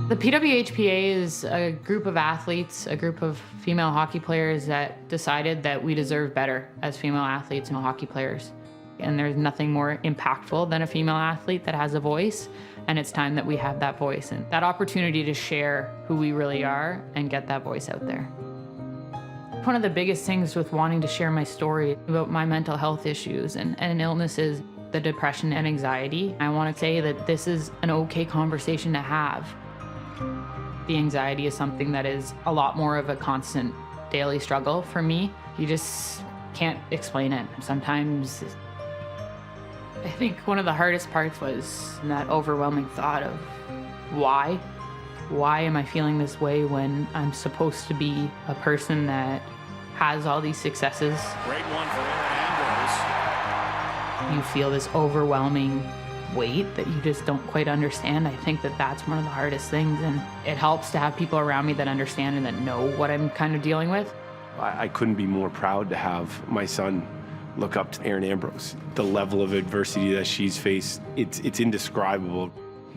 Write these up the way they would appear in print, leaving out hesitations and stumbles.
The PWHPA is a group of athletes, a group of female hockey players that decided that we deserve better as female athletes and hockey players. And there's nothing more impactful than a female athlete that has a voice, and it's time that we have that voice and that opportunity to share who we really are and get that voice out there. One of the biggest things with wanting to share my story about my mental health issues and illnesses, the depression and anxiety, I want to say that this is an okay conversation to have. The anxiety is something that is a lot more of a constant daily struggle for me. You just can't explain it. Sometimes I think one of the hardest parts was that overwhelming thought of why? Why am I feeling this way when I'm supposed to be a person that has all these successes? Great one for Erin Ambrose. You feel this overwhelming weight that you just don't quite understand. I think that that's one of the hardest things, and it helps to have people around me that understand and that know what I'm kind of dealing with. I couldn't be more proud to have my son look up to Erin Ambrose. The level of adversity that she's faced, it's indescribable.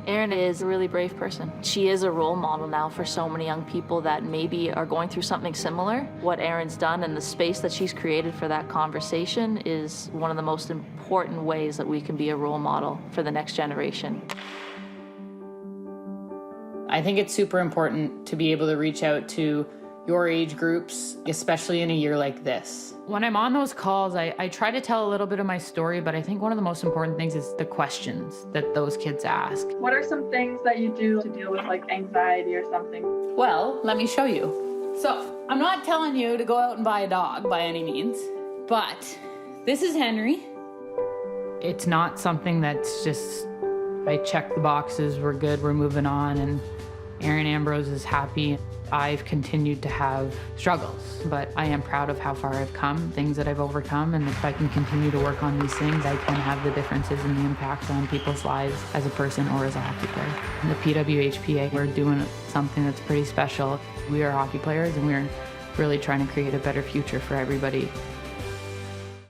Erin is a really brave person. She is a role model now for so many young people that maybe are going through something similar. What Erin's done and the space that she's created for that conversation is one of the most important ways that we can be a role model for the next generation. I think it's super important to be able to reach out to your age groups, especially in a year like this. When I'm on those calls, I try to tell a little bit of my story, but I think one of the most important things is the questions that those kids ask. What are some things that you do to deal with like anxiety or something? Well, let me show you. So, I'm not telling you to go out and buy a dog by any means, but this is Henry. It's not something that's just, I check the boxes, we're good, we're moving on, and Erin Ambrose is happy. I've continued to have struggles, but I am proud of how far I've come, things that I've overcome, and if I can continue to work on these things, I can have the differences and the impacts on people's lives as a person or as a hockey player. In the PWHPA, we're doing something that's pretty special. We are hockey players, and we're really trying to create a better future for everybody